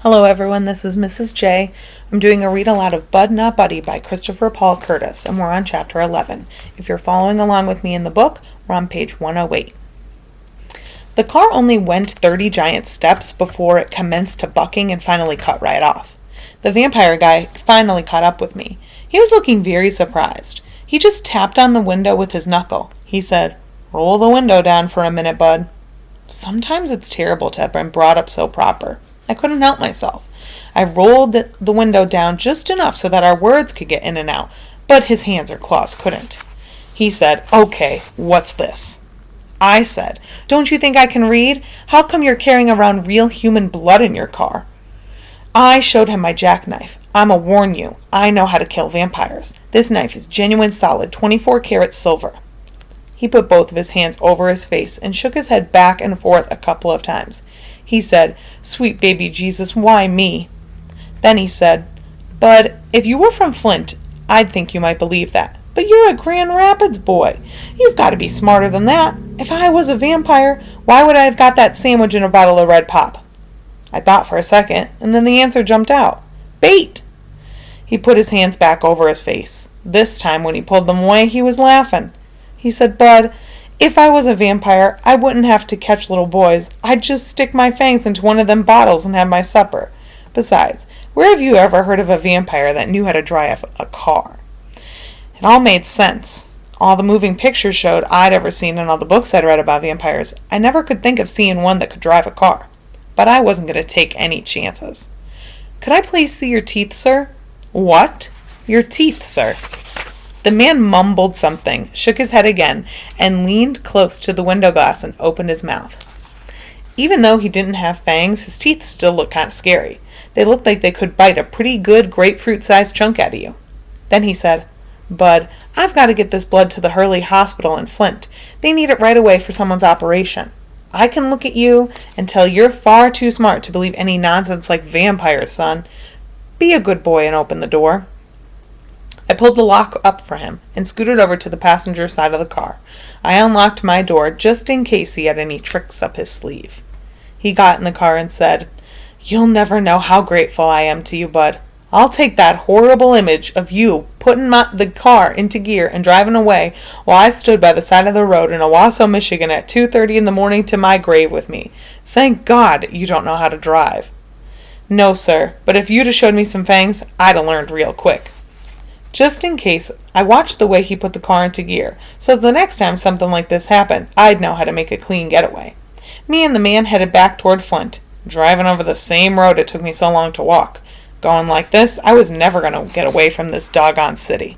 Hello everyone, this is Mrs. J. I'm doing a read aloud of Bud Not Buddy by Christopher Paul Curtis, and we're on chapter 11. If you're following along with me in the book, we're on page 108. The car only went 30 giant steps before it commenced to bucking and finally cut right off. The vampire guy finally caught up with me. He was looking very surprised. He just tapped on the window with his knuckle. He said, "Roll the window down for a minute, Bud." Sometimes it's terrible to have been brought up so proper. I couldn't help myself. I rolled the window down just enough so that our words could get in and out, but his hands or claws couldn't. He said, "Okay, what's this?" I said, "Don't you think I can read? How come you're carrying around real human blood in your car?" I showed him my jackknife. "I'ma warn you, I know how to kill vampires. This knife is genuine solid 24-karat silver." He put both of his hands over his face and shook his head back and forth a couple of times. He said, "Sweet baby Jesus, why me?" Then he said, "Bud, if you were from Flint, I'd think you might believe that. But you're a Grand Rapids boy. You've got to be smarter than that. If I was a vampire, why would I have got that sandwich in a bottle of red pop?" I thought for a second, and then the answer jumped out. "Bait!" He put his hands back over his face. This time, when he pulled them away, he was laughing. He said, "Bud, if I was a vampire, I wouldn't have to catch little boys. I'd just stick my fangs into one of them bottles and have my supper. Besides, where have you ever heard of a vampire that knew how to drive a car?" It all made sense. All the moving pictures showed I'd ever seen and all the books I'd read about vampires, I never could think of seeing one that could drive a car. But I wasn't going to take any chances. "Could I please see your teeth, sir?" "What?" "Your teeth, sir." The man mumbled something, shook his head again, and leaned close to the window glass and opened his mouth. Even though he didn't have fangs, his teeth still looked kind of scary. They looked like they could bite a pretty good grapefruit-sized chunk out of you. Then he said, "Bud, I've got to get this blood to the Hurley Hospital in Flint. They need it right away for someone's operation. I can look at you and tell you're far too smart to believe any nonsense like vampires, son. Be a good boy and open the door." I pulled the lock up for him and scooted over to the passenger side of the car. I unlocked my door just in case he had any tricks up his sleeve. He got in the car and said, "You'll never know how grateful I am to you, Bud. I'll take that horrible image of you putting the car into gear and driving away while I stood by the side of the road in Owasso, Michigan at 2:30 in the morning to my grave with me. Thank God you don't know how to drive." "No, sir, but if you'd have showed me some fangs, I'd have learned real quick." Just in case, I watched the way he put the car into gear, so as the next time something like this happened, I'd know how to make a clean getaway. Me and the man headed back toward Flint, driving over the same road it took me so long to walk. Going like this, I was never going to get away from this doggone city.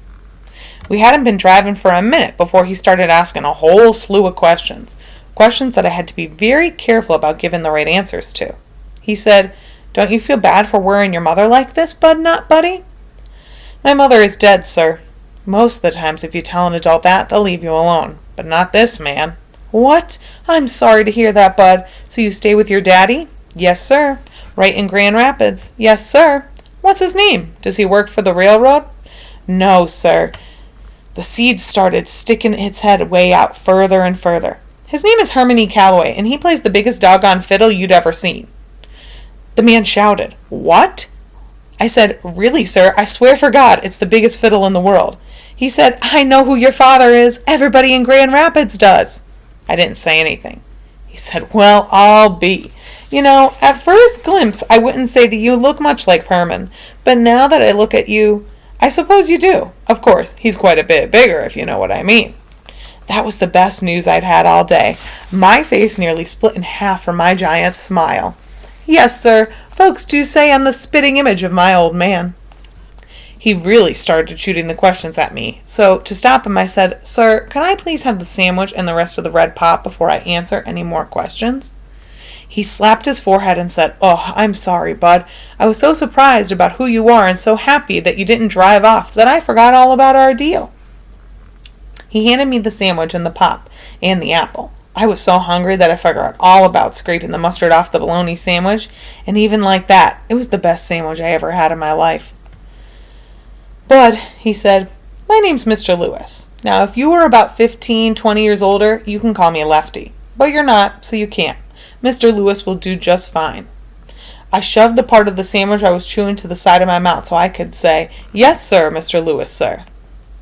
We hadn't been driving for a minute before he started asking a whole slew of questions that I had to be very careful about giving the right answers to. He said, "Don't you feel bad for worrying your mother like this, Bud Not Buddy?" "My mother is dead, sir." "Most of the times if you tell an adult that, they'll leave you alone. But not this man." "What? I'm sorry to hear that, Bud. So you stay with your daddy?" "Yes, sir." "Right in Grand Rapids?" "Yes, sir." "What's his name? Does he work for the railroad?" "No, sir." The seed started sticking its head way out further and further. "His name is Herman E. Calloway, and he plays the biggest doggone fiddle you'd ever seen." The man shouted, "What?" I said, "Really, sir, I swear for God, it's the biggest fiddle in the world." He said, "I know who your father is. Everybody in Grand Rapids does." I didn't say anything. He said, "Well, I'll be. You know, at first glimpse, I wouldn't say that you look much like Herman, but now that I look at you, I suppose you do. Of course, he's quite a bit bigger, if you know what I mean." That was the best news I'd had all day. My face nearly split in half from my giant smile. "Yes, sir, folks do say I'm the spitting image of my old man." He really started shooting the questions at me, so to stop him I said, "Sir, can I please have the sandwich and the rest of the red pop before I answer any more questions?" He slapped his forehead and said, "Oh, I'm sorry, Bud. I was so surprised about who you are and so happy that you didn't drive off that I forgot all about our deal." He handed me the sandwich and the pop and the apple. I was so hungry that I forgot all about scraping the mustard off the bologna sandwich, and even like that, it was the best sandwich I ever had in my life. "Bud," he said, "my name's Mr. Lewis. Now, if you were about 15, 20 years older, you can call me Lefty. But you're not, so you can't. Mr. Lewis will do just fine." I shoved the part of the sandwich I was chewing to the side of my mouth so I could say, "Yes, sir, Mr. Lewis, sir."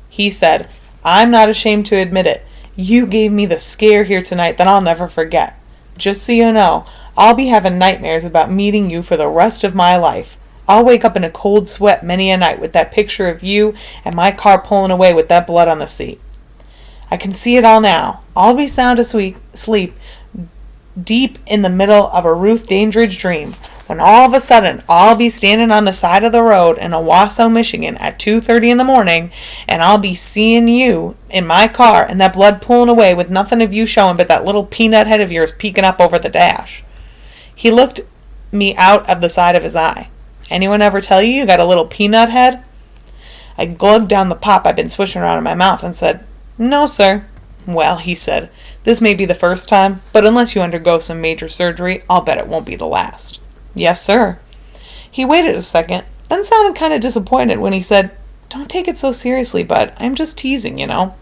He said, "I'm not ashamed to admit it. You gave me the scare here tonight that I'll never forget. Just so you know, I'll be having nightmares about meeting you for the rest of my life. I'll wake up in a cold sweat many a night with that picture of you and my car pulling away with that blood on the seat. I can see it all now. I'll be sound asleep deep in the middle of a Ruth Dandridge dream, when all of a sudden I'll be standing on the side of the road in Owasso, Michigan at 2:30 in the morning, and I'll be seeing you in my car and that blood pulling away with nothing of you showing but that little peanut head of yours peeking up over the dash." He looked me out of the side of his eye. "Anyone ever tell you got a little peanut head?" I glugged down the pop I'd been swishing around in my mouth and said, "No, sir." "Well," he said, "this may be the first time, but unless you undergo some major surgery, I'll bet it won't be the last." "Yes, sir." He waited a second, then sounded kind of disappointed when he said, "Don't take it so seriously, Bud. I'm just teasing, you know."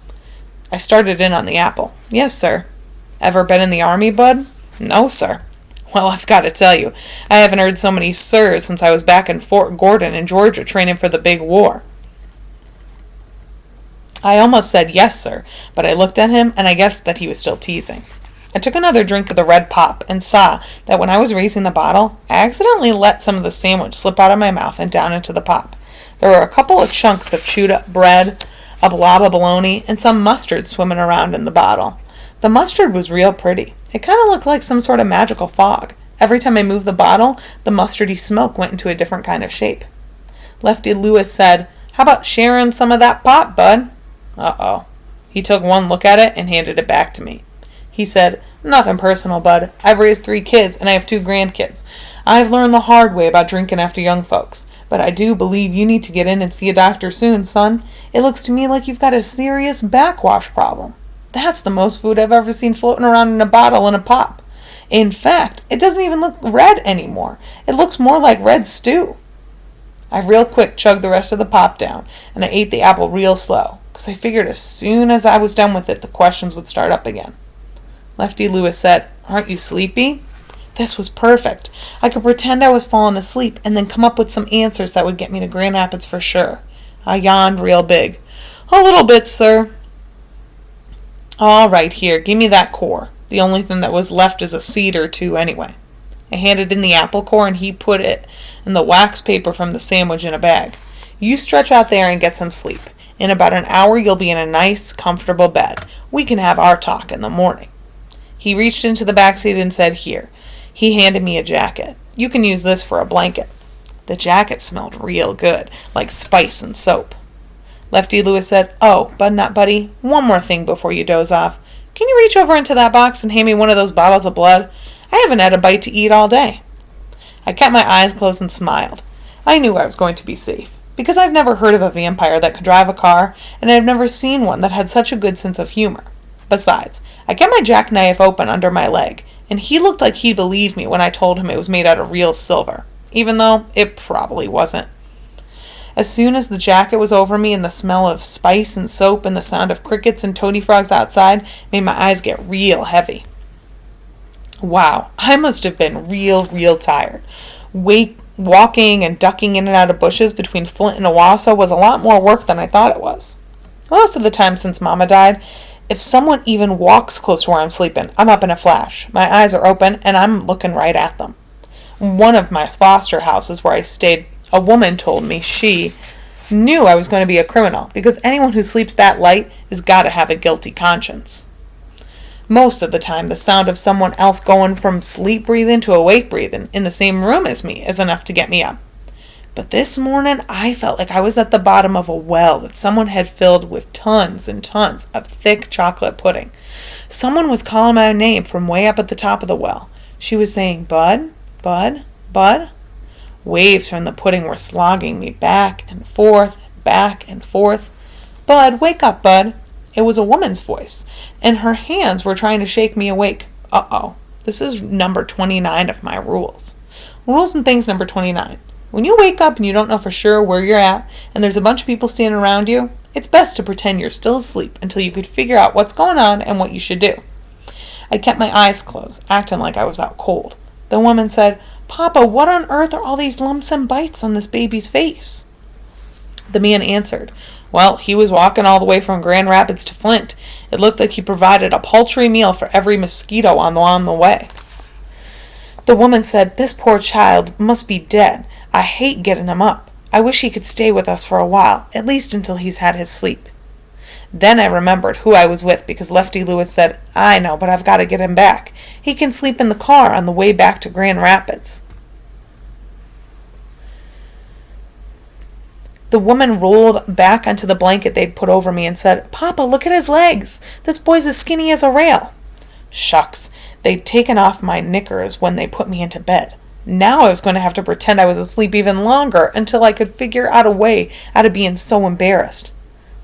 I started in on the apple. "Yes, sir." "Ever been in the army, Bud?" "No, sir." "Well, I've got to tell you, I haven't heard so many sirs since I was back in Fort Gordon in Georgia training for the big war." I almost said yes, sir, but I looked at him and I guessed that he was still teasing. I took another drink of the red pop and saw that when I was raising the bottle, I accidentally let some of the sandwich slip out of my mouth and down into the pop. There were a couple of chunks of chewed up bread, a blob of bologna, and some mustard swimming around in the bottle. The mustard was real pretty. It kind of looked like some sort of magical fog. Every time I moved the bottle, the mustardy smoke went into a different kind of shape. Lefty Lewis said, "How about sharing some of that pop, Bud?" Uh-oh. He took one look at it and handed it back to me. He said, "Nothing personal, Bud. I've raised 3 kids and I have 2 grandkids. I've learned the hard way about drinking after young folks. But I do believe you need to get in and see a doctor soon, son. It looks to me like you've got a serious backwash problem. That's the most food I've ever seen floating around in a bottle in a pop. In fact, it doesn't even look red anymore. It looks more like red stew." I real quick chugged the rest of the pop down, and I ate the apple real slow, because I figured as soon as I was done with it, the questions would start up again. Lefty Lewis said, "Aren't you sleepy?" This was perfect. I could pretend I was falling asleep and then come up with some answers that would get me to Grand Rapids for sure. I yawned real big. "A little bit, sir." "All right, here, give me that core. The only thing that was left is a seed or 2 anyway." I handed in the apple core and he put it and the wax paper from the sandwich in a bag. "You stretch out there and get some sleep. In about an hour you'll be in a nice, comfortable bed. We can have our talk in the morning." He reached into the back seat and said, "Here." He handed me a jacket. "You can use this for a blanket." The jacket smelled real good, like spice and soap. Lefty Lewis said, "Oh, Bud Nut Buddy, one more thing before you doze off. Can you reach over into that box and hand me one of those bottles of blood? I haven't had a bite to eat all day." I kept my eyes closed and smiled. I knew I was going to be safe, because I've never heard of a vampire that could drive a car, and I've never seen one that had such a good sense of humor. Besides, I kept my jackknife open under my leg, and he looked like he believed me when I told him it was made out of real silver, even though it probably wasn't. As soon as the jacket was over me and the smell of spice and soap and the sound of crickets and toady frogs outside made my eyes get real heavy. Wow, I must have been real tired. Walking and ducking in and out of bushes between Flint and Owasso was a lot more work than I thought it was. Most of the time since Mama died, if someone even walks close to where I'm sleeping, I'm up in a flash. My eyes are open and I'm looking right at them. One of my foster houses where I stayed, a woman told me she knew I was going to be a criminal because anyone who sleeps that light has got to have a guilty conscience. Most of the time, the sound of someone else going from sleep breathing to awake breathing in the same room as me is enough to get me up. But this morning, I felt like I was at the bottom of a well that someone had filled with tons and tons of thick chocolate pudding. Someone was calling my name from way up at the top of the well. She was saying, "Bud, Bud, Bud." Waves from the pudding were slogging me back and forth, back and forth. "Bud, wake up, Bud." It was a woman's voice, and her hands were trying to shake me awake. Uh-oh, this is number 29 of my rules. Rules and things number 29. When you wake up and you don't know for sure where you're at, and there's a bunch of people standing around you, it's best to pretend you're still asleep until you could figure out what's going on and what you should do. I kept my eyes closed, acting like I was out cold. The woman said, Papa, what on earth are all these lumps and bites on this baby's face? The man answered, Well, he was walking all the way from Grand Rapids to Flint. It looked like he provided a paltry meal for every mosquito on the way. The woman said, This poor child must be dead. I hate getting him up. I wish he could stay with us for a while, at least until he's had his sleep. Then I remembered who I was with because Lefty Lewis said, I know, but I've got to get him back. He can sleep in the car on the way back to Grand Rapids. The woman rolled back onto the blanket they'd put over me and said, Papa, look at his legs. This boy's as skinny as a rail. Shucks, they'd taken off my knickers when they put me into bed. Now I was going to have to pretend I was asleep even longer until I could figure out a way out of being so embarrassed.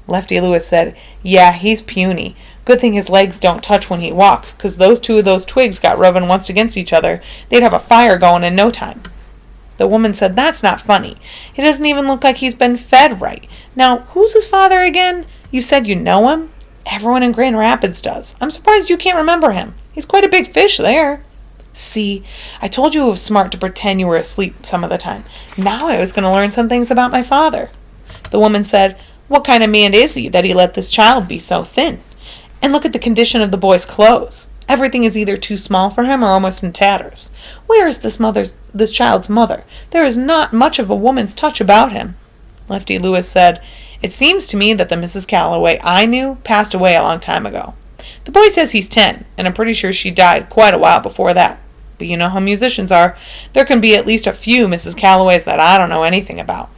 Lefty Lewis said, Yeah, he's puny. Good thing his legs don't touch when he walks, 'cause those two of those twigs got rubbing once against each other. They'd have a fire going in no time. The woman said, That's not funny. He doesn't even look like he's been fed right. Now, who's his father again? You said you know him? Everyone in Grand Rapids does. I'm surprised you can't remember him. He's quite a big fish there. See, I told you it was smart to pretend you were asleep some of the time. Now I was going to learn some things about my father. The woman said, What kind of man is he that he let this child be so thin? And look at the condition of the boy's clothes. Everything is either too small for him or almost in tatters. Where is this child's mother? There is not much of a woman's touch about him. Lefty Lewis said, It seems to me that the Mrs. Calloway I knew passed away a long time ago. The boy says he's 10, and I'm pretty sure she died quite a while before that. But you know how musicians are. There can be at least a few Mrs. Calloways that I don't know anything about.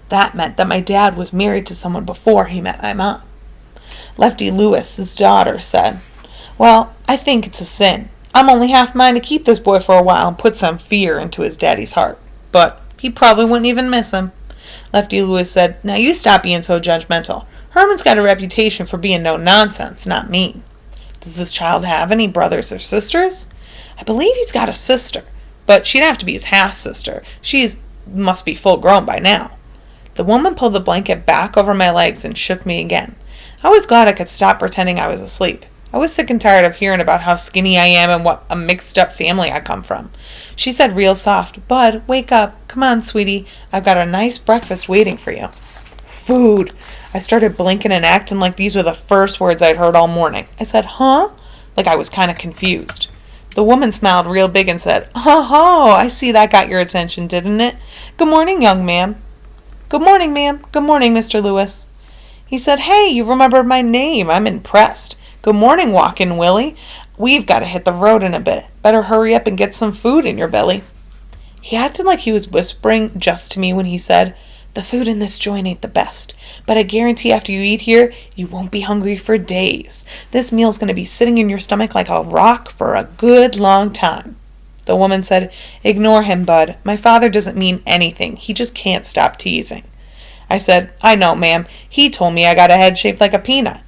That meant that my dad was married to someone before he met my mom. Lefty Lewis, his daughter, said, Well, I think it's a sin. I'm only half mine to keep this boy for a while and put some fear into his daddy's heart. But he probably wouldn't even miss him. Lefty Lewis said, Now you stop being so judgmental. Herman's got a reputation for being no nonsense, not mean. Does this child have any brothers or sisters? I believe he's got a sister, but she'd have to be his half-sister. Must be full-grown by now. The woman pulled the blanket back over my legs and shook me again. I was glad I could stop pretending I was asleep. I was sick and tired of hearing about how skinny I am and what a mixed-up family I come from. She said real soft, Bud, wake up. Come on, sweetie. I've got a nice breakfast waiting for you. Food. I started blinking and acting like these were the first words I'd heard all morning. I said, Huh? Like I was kind of confused. The woman smiled real big and said, Oh, I see that got your attention, didn't it? Good morning, young man. Good morning, ma'am. Good morning, Mr. Lewis. He said, Hey, you remembered my name. I'm impressed. Good morning, Walkin' Willie. We've got to hit the road in a bit. Better hurry up and get some food in your belly. He acted like he was whispering just to me when he said, The food in this joint ain't the best, but I guarantee after you eat here, you won't be hungry for days. This meal's going to be sitting in your stomach like a rock for a good long time. The woman said, Ignore him, Bud. My father doesn't mean anything. He just can't stop teasing. I said, I know, ma'am. He told me I got a head shaped like a peanut.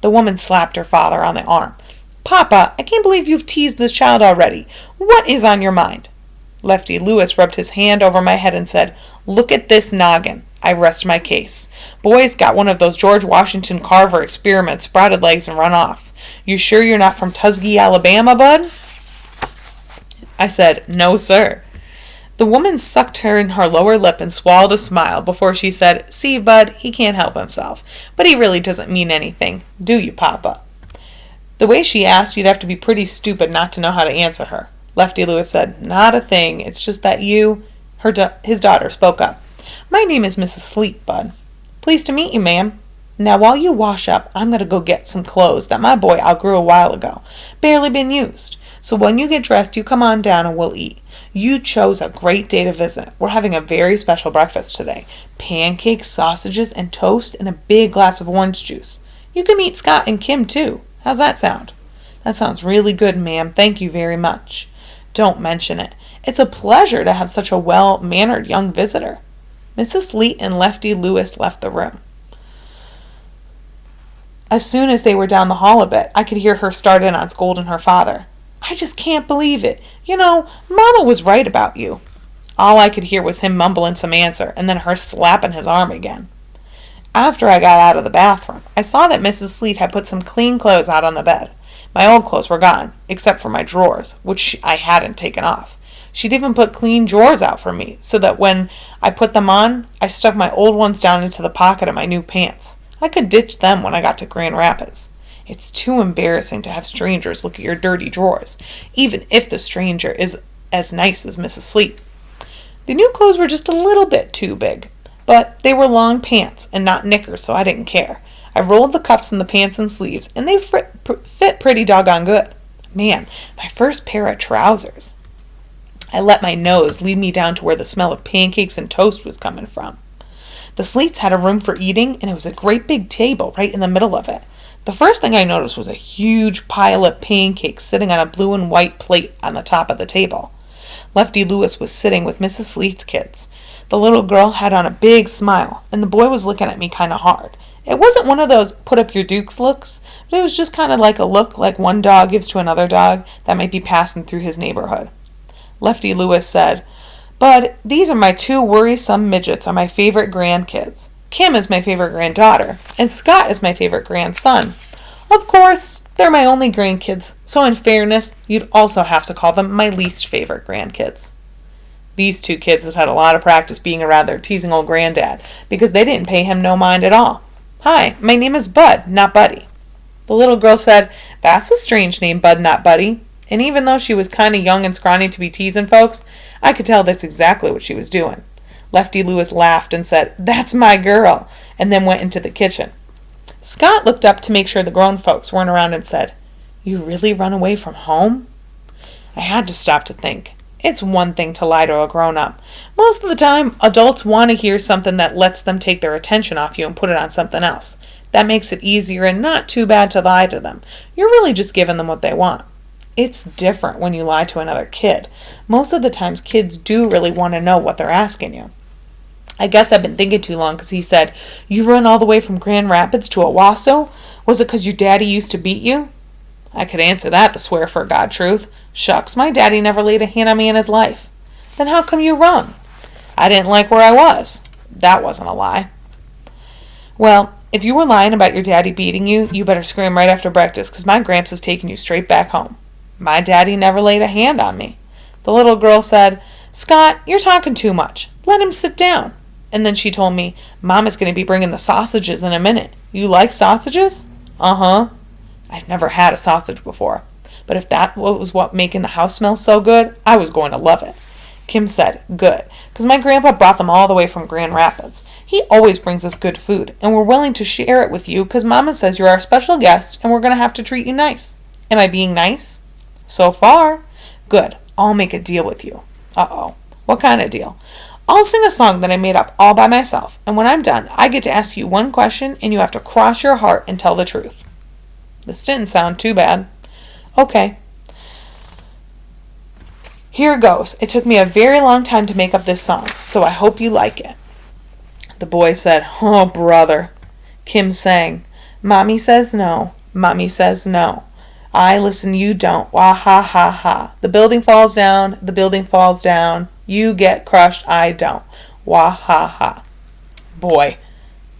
The woman slapped her father on the arm. Papa, I can't believe you've teased this child already. What is on your mind? Lefty Lewis rubbed his hand over my head and said, Look at this noggin. I rest my case. Boy's got one of those George Washington Carver experiments, sprouted legs and run off. You sure you're not from Tuskegee, Alabama, Bud? I said, No, sir. The woman sucked her in her lower lip and swallowed a smile before she said, See, Bud, he can't help himself, but he really doesn't mean anything. Do you, Papa? The way she asked, you'd have to be pretty stupid not to know how to answer her. Lefty Lewis said, Not a thing. It's just that his daughter spoke up. My name is Mrs. Sleep, Bud. Pleased to meet you, ma'am. Now, while you wash up, I'm going to go get some clothes that my boy outgrew a while ago. Barely been used. So when you get dressed, you come on down and we'll eat. You chose a great day to visit. We're having a very special breakfast today. Pancakes, sausages, and toast, and a big glass of orange juice. You can meet Scott and Kim, too. How's that sound? That sounds really good, ma'am. Thank you very much. Don't mention it. It's a pleasure to have such a well-mannered young visitor. Mrs. Leet and Lefty Lewis left the room. As soon as they were down the hall a bit, I could hear her start in on scolding her father. I just can't believe it. You know, Mama was right about you. All I could hear was him mumbling some answer, and then her slapping his arm again. After I got out of the bathroom, I saw that Mrs. Sleet had put some clean clothes out on the bed. My old clothes were gone, except for my drawers, which I hadn't taken off. She'd even put clean drawers out for me, so that when I put them on, I stuck my old ones down into the pocket of my new pants. I could ditch them when I got to Grand Rapids. It's too embarrassing to have strangers look at your dirty drawers, even if the stranger is as nice as Mrs. Sleet. The new clothes were just a little bit too big, but they were long pants and not knickers, so I didn't care. I rolled the cuffs in the pants and sleeves, and they fit pretty doggone good. Man, my first pair of trousers. I let my nose lead me down to where the smell of pancakes and toast was coming from. The Sleets had a room for eating, and it was a great big table right in the middle of it. The first thing I noticed was a huge pile of pancakes sitting on a blue and white plate on the top of the table. Lefty Lewis was sitting with Mrs. Sleet's kids. The little girl had on a big smile, and the boy was looking at me kind of hard. It wasn't one of those put-up-your-dukes looks, but it was just kind of like a look like one dog gives to another dog that might be passing through his neighborhood. Lefty Lewis said, "Bud, these are my two worrisome midgets are my favorite grandkids. Kim is my favorite granddaughter, and Scott is my favorite grandson. Of course, they're my only grandkids, so in fairness, you'd also have to call them my least favorite grandkids." These two kids had had a lot of practice being around their teasing old granddad, because they didn't pay him no mind at all. "Hi, my name is Bud, not Buddy." The little girl said, "That's a strange name, Bud, not Buddy." And even though she was kind of young and scrawny to be teasing folks, I could tell that's exactly what she was doing. Lefty Lewis laughed and said, "That's my girl," and then went into the kitchen. Scott looked up to make sure the grown folks weren't around and said, "You really run away from home?" I had to stop to think. It's one thing to lie to a grown-up. Most of the time, adults want to hear something that lets them take their attention off you and put it on something else. That makes it easier and not too bad to lie to them. You're really just giving them what they want. It's different when you lie to another kid. Most of the times, kids do really want to know what they're asking you. I guess I've been thinking too long because he said, "You run all the way from Grand Rapids to Owasso? Was it because your daddy used to beat you?" I could answer that, the swear for God truth. Shucks, my daddy never laid a hand on me in his life. Then how come you run? I didn't like where I was. That wasn't a lie. Well, if you were lying about your daddy beating you, you better scream right after breakfast because my Gramps is taking you straight back home. My daddy never laid a hand on me. The little girl said, "Scott, you're talking too much. Let him sit down." And then she told me, "Mom is going to be bringing the sausages in a minute. You like sausages?" "Uh-huh." I've never had a sausage before. But if that was what making the house smell so good, I was going to love it. Kim said, "Good, because my grandpa brought them all the way from Grand Rapids. He always brings us good food, and we're willing to share it with you because Mama says you're our special guest and we're going to have to treat you nice. Am I being nice?" "So far." "Good. I'll make a deal with you." "Uh-oh. What kind of deal?" "I'll sing a song that I made up all by myself, and when I'm done, I get to ask you one question, and you have to cross your heart and tell the truth." This didn't sound too bad. "Okay. Here goes. It took me a very long time to make up this song, so I hope you like it." The boy said, "Oh, brother." Kim sang, "Mommy says no, Mommy says no. I listen, you don't. Wah ha ha ha. The building falls down, the building falls down. You get crushed, I don't. Wah ha ha." Boy,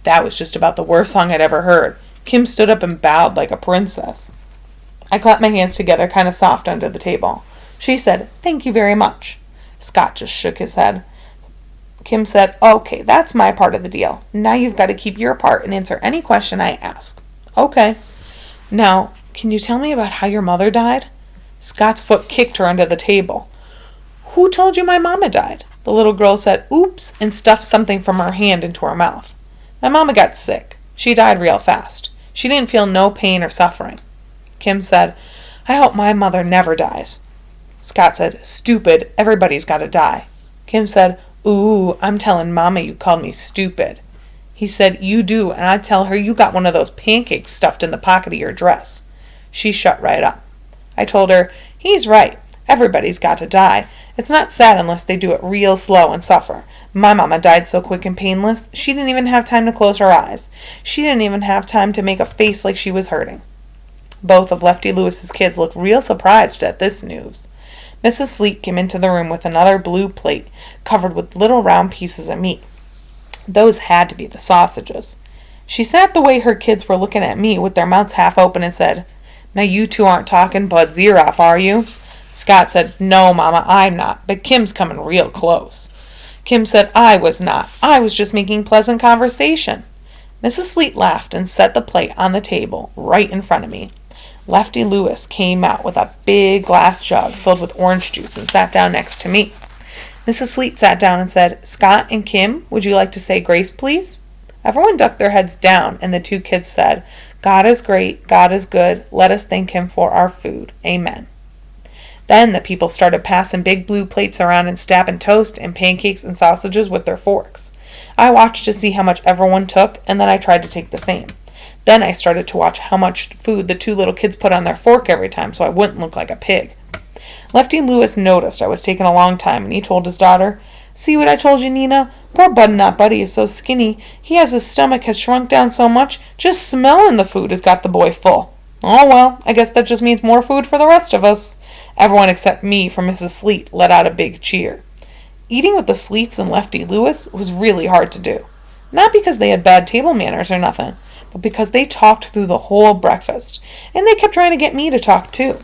that was just about the worst song I'd ever heard. Kim stood up and bowed like a princess. I clapped my hands together kind of soft under the table. She said, "Thank you very much." Scott just shook his head. Kim said, "Okay, that's my part of the deal. Now you've got to keep your part and answer any question I ask." "Okay. Now, can you tell me about how your mother died?" Scott's foot kicked her under the table. "Who told you my mama died?" The little girl said, "Oops," and stuffed something from her hand into her mouth. "My mama got sick. She died real fast. She didn't feel no pain or suffering." Kim said, "I hope my mother never dies." Scott said, "Stupid, everybody's got to die." Kim said, "Ooh, I'm telling Mama you called me stupid." He said, "You do, and I tell her you got one of those pancakes stuffed in the pocket of your dress." She shut right up. I told her, "He's right. Everybody's got to die. It's not sad unless they do it real slow and suffer. My mama died so quick and painless, she didn't even have time to close her eyes. She didn't even have time to make a face like she was hurting." Both of Lefty Lewis's kids looked real surprised at this news. Mrs. Sleet came into the room with another blue plate covered with little round pieces of meat. Those had to be the sausages. She sat the way her kids were looking at me with their mouths half open and said, Now you two aren't talking Bud's ear off, are you? Scott said, No, Mama, I'm not, but Kim's coming real close. Kim said, I was not. I was just making pleasant conversation. Mrs. Sleet laughed and set the plate on the table right in front of me. Lefty Lewis came out with a big glass jug filled with orange juice and sat down next to me. Mrs. Sleet sat down and said, Scott and Kim, would you like to say grace, please? Everyone ducked their heads down, and the two kids said, God is great, God is good, let us thank him for our food. Amen. Then the people started passing big blue plates around and stabbing toast and pancakes and sausages with their forks. I watched to see how much everyone took, and then I tried to take the same. Then I started to watch how much food the two little kids put on their fork every time so I wouldn't look like a pig. Lefty Lewis noticed I was taking a long time, and he told his daughter, See what I told you, Nina? Poor Bud-Not Buddy is so skinny. His stomach has shrunk down so much, just smelling the food has got the boy full. Oh well, I guess that just means more food for the rest of us. Everyone except me for Mrs. Sleet let out a big cheer. Eating with the Sleets and Lefty Lewis was really hard to do. Not because they had bad table manners or nothing, but because they talked through the whole breakfast, and they kept trying to get me to talk too.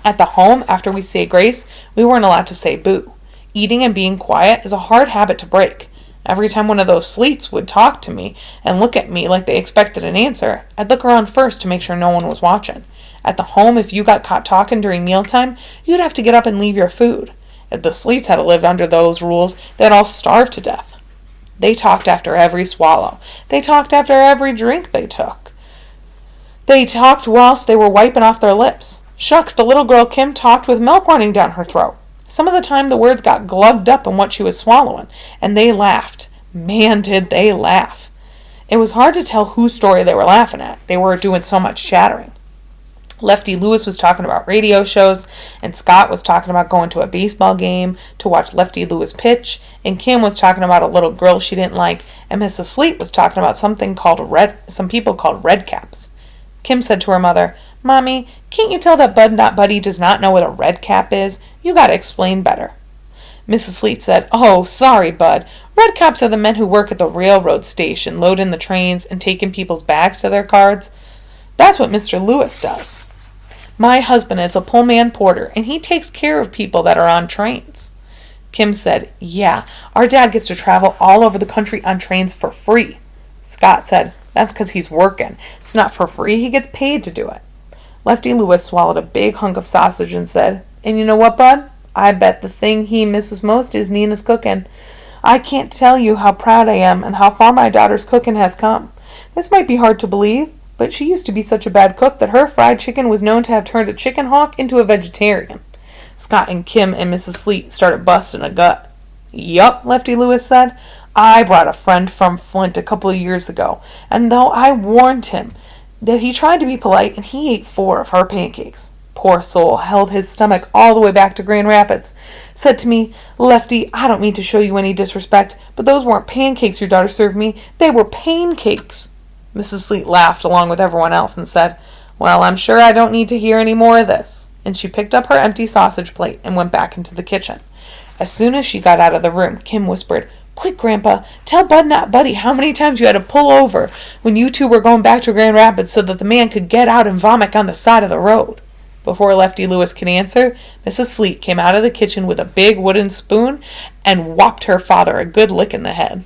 At the home, after we say grace, we weren't allowed to say boo. Eating and being quiet is a hard habit to break. Every time one of those Sleets would talk to me and look at me like they expected an answer, I'd look around first to make sure no one was watching. At the home, if you got caught talking during mealtime, you'd have to get up and leave your food. If the Sleets had to live under those rules, they'd all starve to death. They talked after every swallow. They talked after every drink they took. They talked whilst they were wiping off their lips. Shucks, the little girl Kim talked with milk running down her throat. Some of the time the words got glugged up in what she was swallowing, and they laughed. Man, did they laugh. It was hard to tell whose story they were laughing at. They were doing so much chattering. Lefty Lewis was talking about radio shows, and Scott was talking about going to a baseball game to watch Lefty Lewis pitch, and Kim was talking about a little girl she didn't like, and Mrs. Sleet was talking about some people called redcaps. Kim said to her mother, Mommy, can't you tell that Bud-Not Buddy does not know what a red cap is? You gotta explain better. Mrs. Sleet said, Oh, sorry, Bud. Red caps are the men who work at the railroad station, loading the trains and taking people's bags to their cars. That's what Mr. Lewis does. My husband is a pullman porter, and he takes care of people that are on trains. Kim said, Yeah, our dad gets to travel all over the country on trains for free. Scott said, That's because he's working. It's not for free. He gets paid to do it. Lefty Lewis swallowed a big hunk of sausage and said, And you know what, Bud? I bet the thing he misses most is Nina's cooking. I can't tell you how proud I am and how far my daughter's cooking has come. This might be hard to believe, but she used to be such a bad cook that her fried chicken was known to have turned a chicken hawk into a vegetarian. Scott and Kim and Mrs. Sleet started busting a gut. Yup, Lefty Lewis said. I brought a friend from Flint a couple of years ago, and though I warned him that he tried to be polite, and he ate 4 of her pancakes. Poor soul held his stomach all the way back to Grand Rapids. Said to me, Lefty, I don't mean to show you any disrespect, but those weren't pancakes your daughter served me. They were pain cakes. Mrs. Sleet laughed along with everyone else and said, Well, I'm sure I don't need to hear any more of this. And she picked up her empty sausage plate and went back into the kitchen. As soon as she got out of the room, Kim whispered, Quick, Grandpa, tell Bud-Not Buddy how many times you had to pull over when you two were going back to Grand Rapids so that the man could get out and vomit on the side of the road. Before Lefty Lewis could answer, Mrs. Sleet came out of the kitchen with a big wooden spoon and whopped her father a good lick in the head.